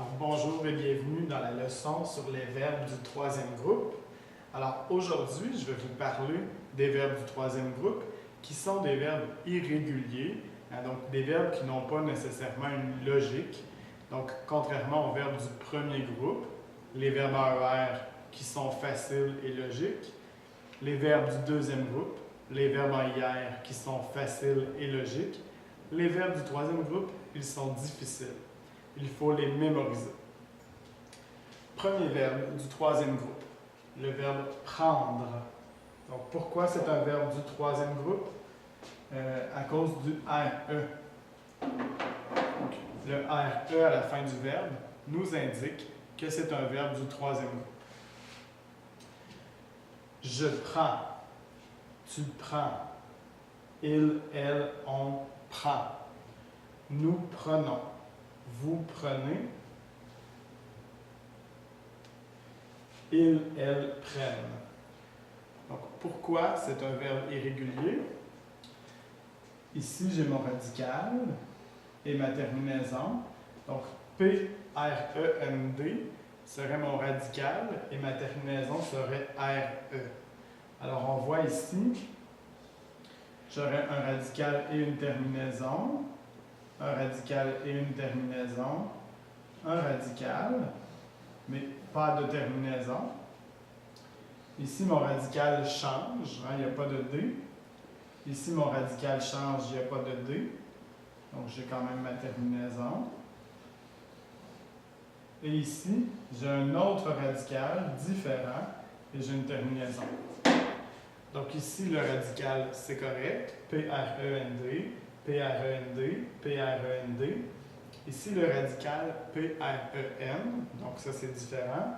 Alors, bonjour et bienvenue dans la leçon sur les verbes du troisième groupe. Alors aujourd'hui, je vais vous parler des verbes du troisième groupe qui sont des verbes irréguliers, donc des verbes qui n'ont pas nécessairement une logique. Donc contrairement aux verbes du premier groupe, les verbes AER qui sont faciles et logiques, les verbes du deuxième groupe, les verbes en IR qui sont faciles et logiques, les verbes du troisième groupe, ils sont difficiles. Il faut les mémoriser. Premier verbe du troisième groupe, le verbe prendre. Donc, pourquoi c'est un verbe du troisième groupe? À cause du RE. Donc, le RE à la fin du verbe nous indique que c'est un verbe du troisième groupe. Je prends, tu prends, il, elle, on prend. Nous prenons. Vous prenez, ils, elles prennent. Donc, pourquoi c'est un verbe irrégulier? Ici, j'ai mon radical et ma terminaison. Donc, P-R-E-N-D serait mon radical et ma terminaison serait R-E. Alors, on voit ici, j'aurais un radical et une terminaison. Un radical et une terminaison, un radical, mais pas de terminaison. Ici, mon radical change, il n'y a pas de D. Ici, mon radical change, il n'y a pas de D. Donc, j'ai quand même ma terminaison. Et ici, j'ai un autre radical différent et j'ai une terminaison. Donc, ici, le radical, c'est correct, P-R-E-N-D. P-R-E-N-D, P-R-E-N-D. Ici, le radical P-R-E-M, donc ça c'est différent.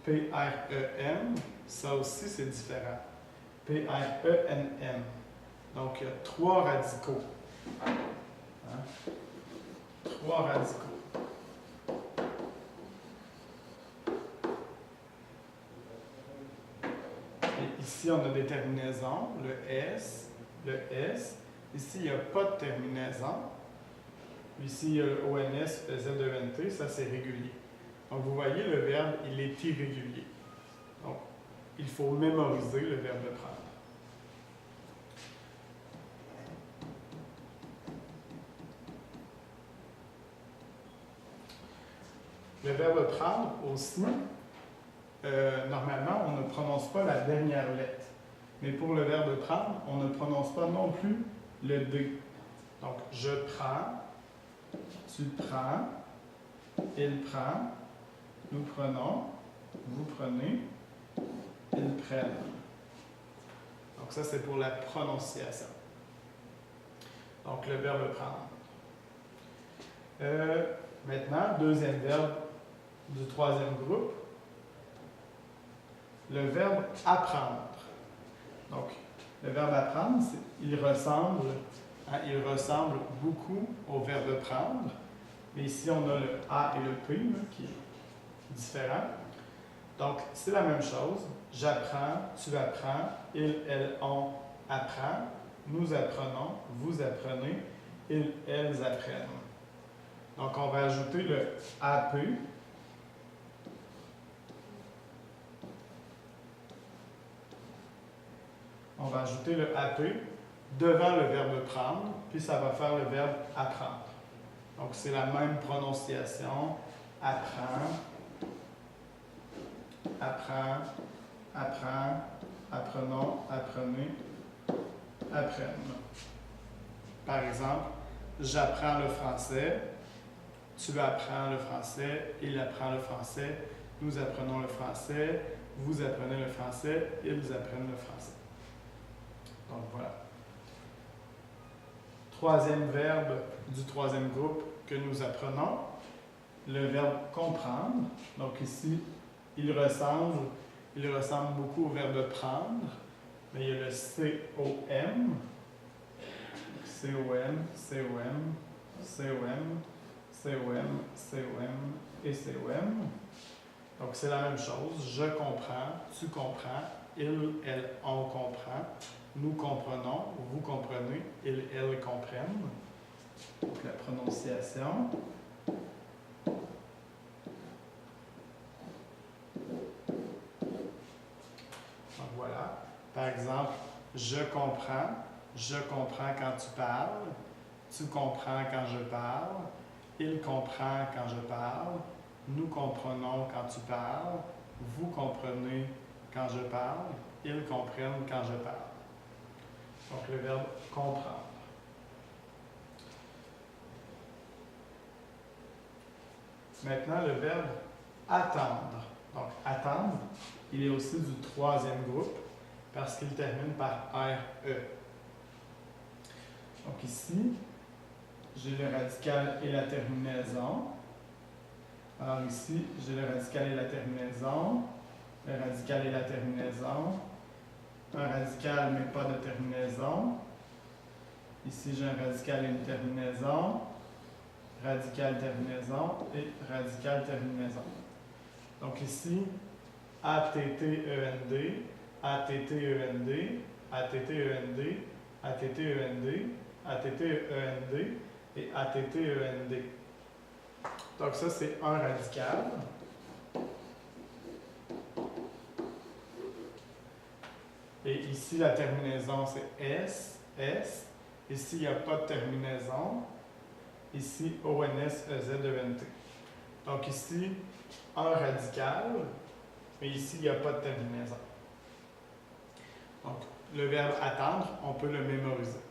P-R-E-M, ça aussi c'est différent. P-R-E-N-M. Donc il y a trois radicaux. Trois radicaux. Et ici, on a des terminaisons, le S, le S. Ici, il n'y a pas de terminaison. Ici, il y a le ONS, ZENT, ça c'est régulier. Donc, vous voyez, le verbe, il est irrégulier. Donc, il faut mémoriser le verbe de prendre. Le verbe prendre aussi, normalement, on ne prononce pas la dernière lettre. Mais pour le verbe prendre, on ne prononce pas non plus le D. Donc, je prends, tu prends, il prend, nous prenons, vous prenez, ils prennent. Donc, ça, c'est pour la prononciation. Donc, le verbe prendre. Maintenant, deuxième verbe du troisième groupe, le verbe apprendre. Donc, le verbe apprendre, il ressemble beaucoup au verbe prendre. Mais ici, on a le A et le P là, qui est différent. Donc, c'est la même chose. J'apprends, tu apprends, il, elle, on apprend, nous apprenons, vous apprenez, ils, elles apprennent. Donc, on va ajouter le AP. On va ajouter le AP devant le verbe prendre, puis ça va faire le verbe apprendre. Donc, c'est la même prononciation. Apprend, apprend, apprend, apprenons, apprenez, apprennent. Par exemple, j'apprends le français, tu apprends le français, il apprend le français, nous apprenons le français, vous apprenez le français, ils apprennent le français. Donc, voilà. Troisième verbe du troisième groupe que nous apprenons, le verbe comprendre. Donc ici, il ressemble beaucoup au verbe prendre, mais il y a le C-O-M, C-O-M, C-O-M, C-O-M, C-O-M, C-O-M et C-O-M. Donc c'est la même chose. Je comprends, tu comprends, il, elle, on comprend. Nous comprenons, vous comprenez, ils, elles comprennent. Donc la prononciation. je comprends quand tu parles, tu comprends quand je parle, il comprend quand je parle, nous comprenons quand tu parles, vous comprenez quand je parle, ils comprennent quand je parle. Donc le verbe comprendre. Maintenant, le verbe attendre. Donc attendre, il est aussi du troisième groupe parce qu'il termine par RE. Donc ici, j'ai le radical et la terminaison. Alors ici, j'ai le radical et la terminaison, le radical et la terminaison, un radical mais pas de terminaison. Ici, j'ai un radical et une terminaison, radical terminaison et radical terminaison. Donc ici, ATTEND, ATTEND, ATTEND, ATTEND, ATTEND et ATTEND. Donc ça, c'est un radical. Et ici, la terminaison, c'est S, S. Ici, il n'y a pas de terminaison. Ici, ONS, EZ, ENT. Donc ici, un radical, mais ici, il n'y a pas de terminaison. Donc, le verbe attendre, on peut le mémoriser.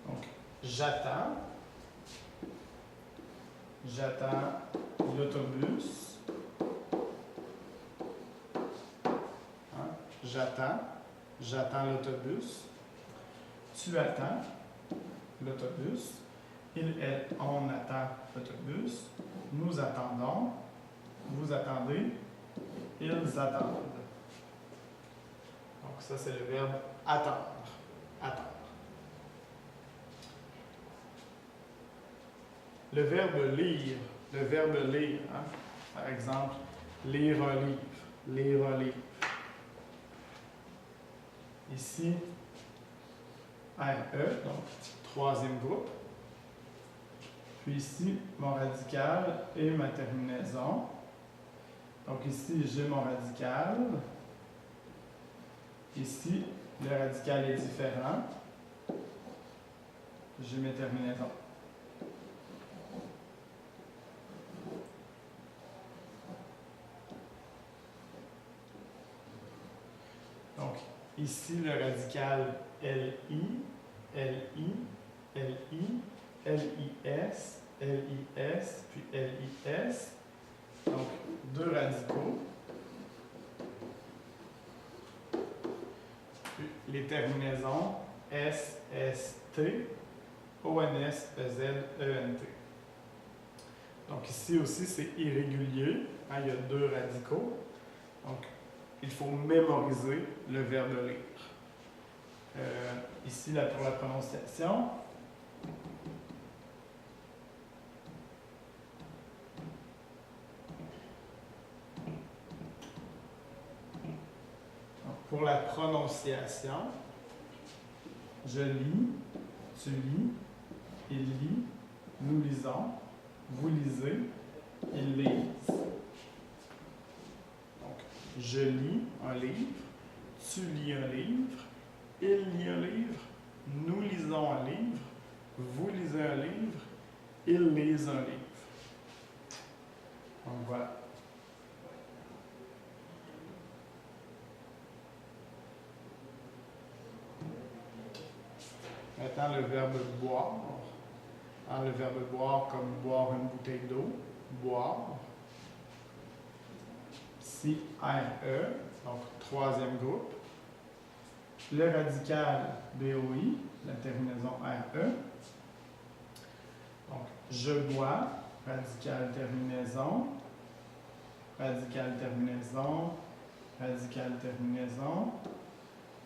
Donc, j'attends. J'attends l'autobus. Hein? J'attends l'autobus. Tu attends l'autobus. Il, elle, on attend l'autobus. Nous attendons. Vous attendez. Ils attendent. Donc ça, c'est le verbe attendre. Attendre. Le verbe lire. Le verbe lire. Hein? Par exemple, lire un livre. Lire un livre. Ici, RE, donc troisième groupe. Puis ici, mon radical et ma terminaison. Donc ici, j'ai mon radical. Ici, le radical est différent. J'ai mes terminaisons. Donc, ici, le radical LI, LI, LI, LIS, LIS, puis LIS. Donc, deux radicaux. Puis les terminaisons S, S, T, ONS, EZ, ENT. Donc, ici aussi, c'est irrégulier. Hein, il y a deux radicaux. Donc, il faut mémoriser le verbe lire. Ici, là, pour la prononciation. Donc, pour la prononciation, je lis, tu lis, il lit, nous lisons, vous lisez, ils lisent. Donc, je lis un livre, tu lis un livre, il lit un livre, nous lisons un livre, vous lisez un livre, ils lisent un livre. Donc voilà. Maintenant, le verbe boire. Le verbe boire comme boire une bouteille d'eau, boire. Ici, RE, donc troisième groupe. Le radical BOI, la terminaison RE. Donc, je bois, radical terminaison, radical terminaison, radical terminaison,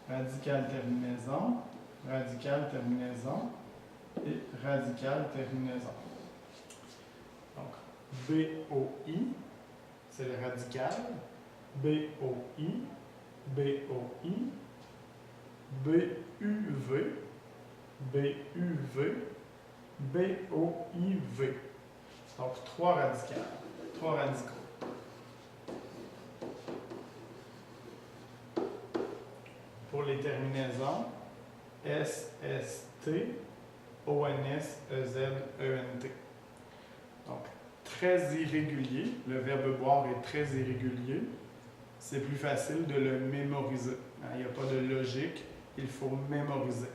radical terminaison, radical terminaison et radical terminaison. Donc, BOI, c'est le radical, BOI, BOI, BUV, BUV, BOIV. Donc, trois radicaux. pour les terminaisons S, S, T, O, N, S, E, Z, E, N, T. Donc, très irrégulier. Le verbe boire est très irrégulier. C'est plus facile de le mémoriser. Il n'y a pas de logique, il faut mémoriser.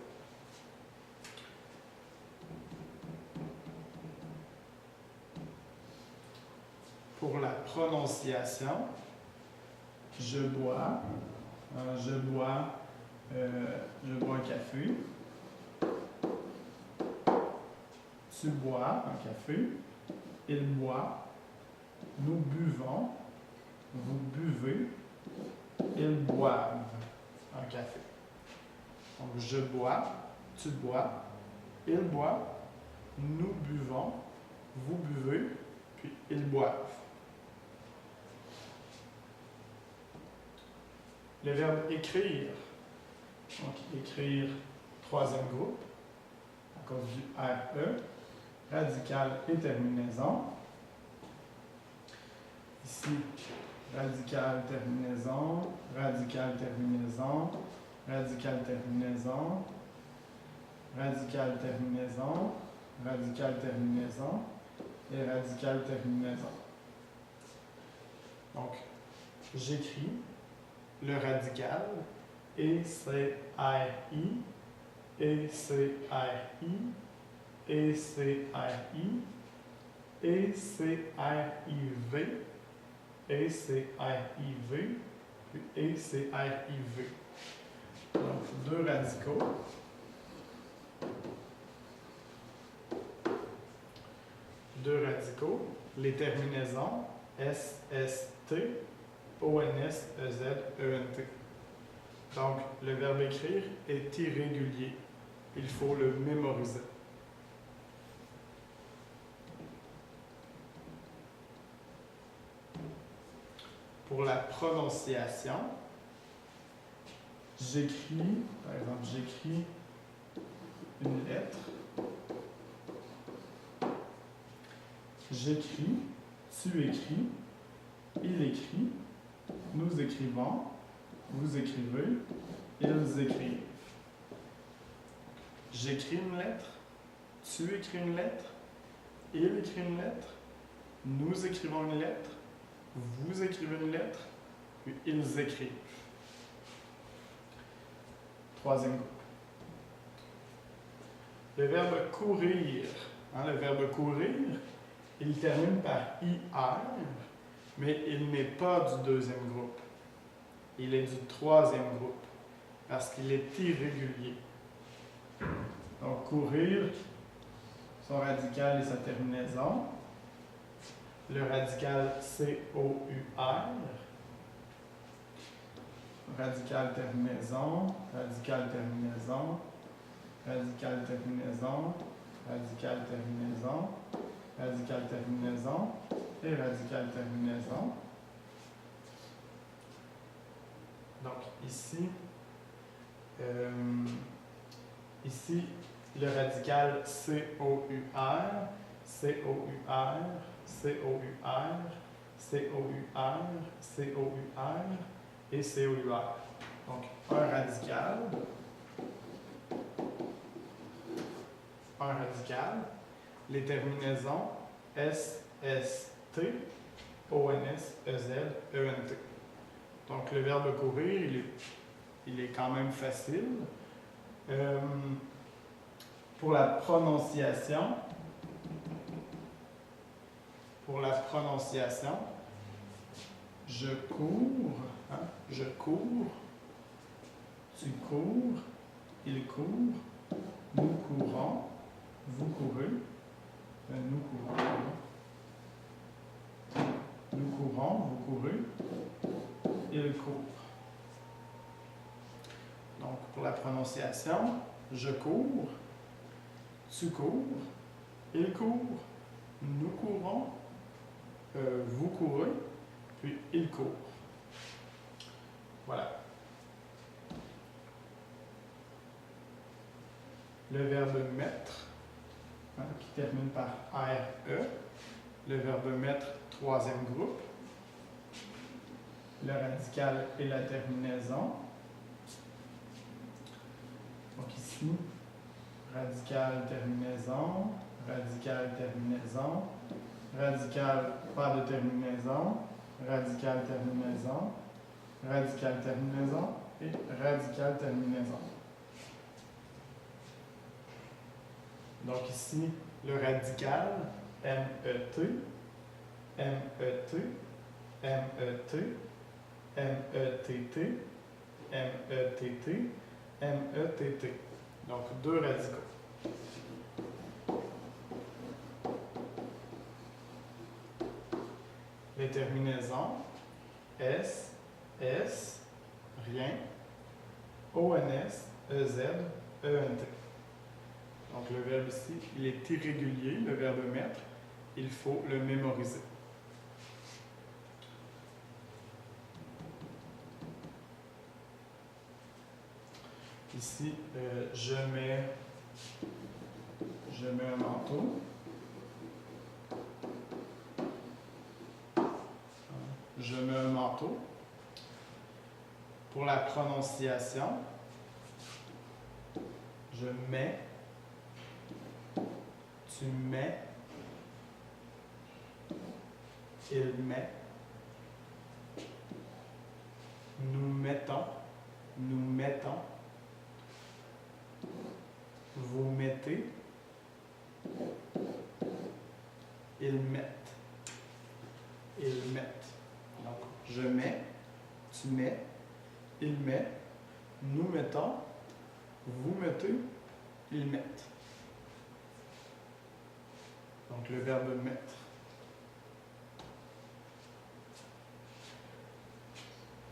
Pour la prononciation, je bois un café. Tu bois un café. Il boit. Nous buvons. Vous buvez. Ils boivent un café. Donc, je bois. Tu bois. Il boit. Nous buvons. Vous buvez. Puis, ils boivent. Le verbe écrire. Donc, écrire, troisième groupe, à cause du RE, radical et terminaison. Ici, radical, terminaison, radical, terminaison, radical, terminaison, radical, terminaison, radical, terminaison et radical, terminaison. Donc, j'écris le radical, E-C-R-I, E-C-R-I, E-C-R-I, E-C-R-I-V, E-C-R-I-V, puis E-C-R-I-V. Donc, deux radicaux. Deux radicaux. Les terminaisons S-S-T, O-N-S, E-Z, E-N-T. Donc, le verbe écrire est irrégulier. Il faut le mémoriser. Pour la prononciation, j'écris, par exemple, j'écris une lettre. J'écris, tu écris, il écrit, nous écrivons, vous écrivez, ils écrivent. J'écris une lettre, tu écris une lettre, il écrit une lettre, nous écrivons une lettre, vous écrivez une lettre, puis ils écrivent. Troisième groupe. Le verbe courir. Le verbe courir, il termine par IR, mais il n'est pas du deuxième groupe. Il est du troisième groupe, parce qu'il est irrégulier. Donc, courir, son radical et sa terminaison. Le radical C-O-U-R. Radical terminaison, radical terminaison, radical terminaison, radical terminaison, radical terminaison et radical terminaison. Donc ici, le radical C-O-U-R, C-O-U-R, C-O-U-R, C-O-U-R, C-O-U-R et C-O-U-R. Donc un radical, les terminaisons S, S, T, O, N, S, E, Z, E, N, T. Donc le verbe courir, il est quand même facile. Pour la prononciation, je cours, je cours, tu cours, il court, nous courons, vous courez, nous courons, nous courons, vous courez, il court. Donc, pour la prononciation, je cours, tu cours, il court, nous courons, vous courez, puis il court. Voilà. Le verbe mettre, qui termine par RE. Le verbe mettre, troisième groupe. Le radical et la terminaison. Donc ici, radical terminaison, radical terminaison, radical pas de terminaison, radical terminaison, radical terminaison et radical terminaison. Donc ici, le radical, MET, MET, MET, METT, METT, METT. Donc, deux radicaux. Les terminaisons, S, S, rien, ONS, EZ, ENT. Donc, le verbe ici, il est irrégulier, le verbe mettre. Il faut le mémoriser. Ici, je mets un manteau. Je mets un manteau. Pour la prononciation, je mets, tu mets, il met, nous mettons, nous mettons, vous mettez, ils mettent, ils mettent. Donc, je mets, tu mets, il met, nous mettons, vous mettez, ils mettent. Donc, le verbe mettre.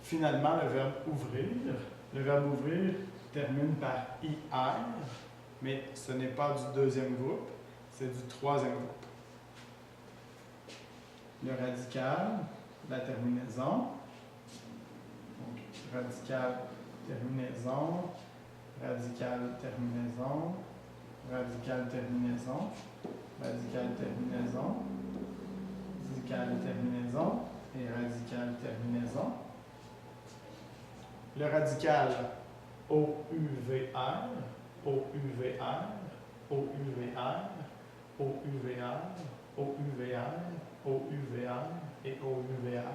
Finalement, le verbe ouvrir. Le verbe ouvrir termine par IR, mais ce n'est pas du deuxième groupe, c'est du troisième groupe. Le radical, la terminaison. Donc, radical, terminaison, radical, terminaison, radical, terminaison, radical, terminaison, radical, terminaison et radical, terminaison. Le radical OUVR, OUVR, OUVR, OUVR, OUVR, OUVR et OUVR.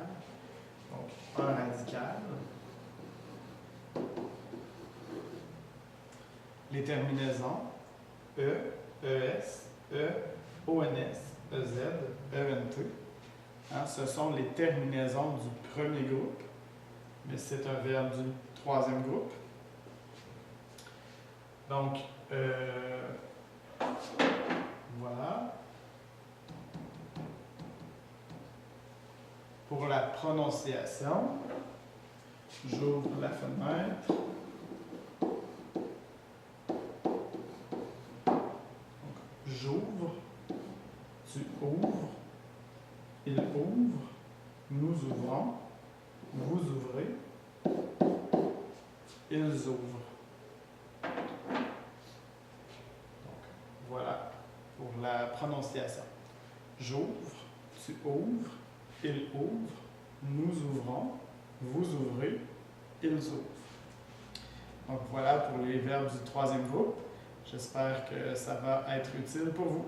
Donc, un radical. Les terminaisons E, ES, E, ONS, EZ, ENT. Ce sont les terminaisons du premier groupe, mais c'est un verbe du troisième groupe. Donc, voilà. Pour la prononciation, j'ouvre la fenêtre. J'ouvre, tu ouvres, il ouvre, nous ouvrons, vous ouvrez, ils ouvrent. Donc, voilà pour la prononciation. J'ouvre, tu ouvres, il ouvre, nous ouvrons, vous ouvrez, ils ouvrent. Donc voilà pour les verbes du troisième groupe. J'espère que ça va être utile pour vous.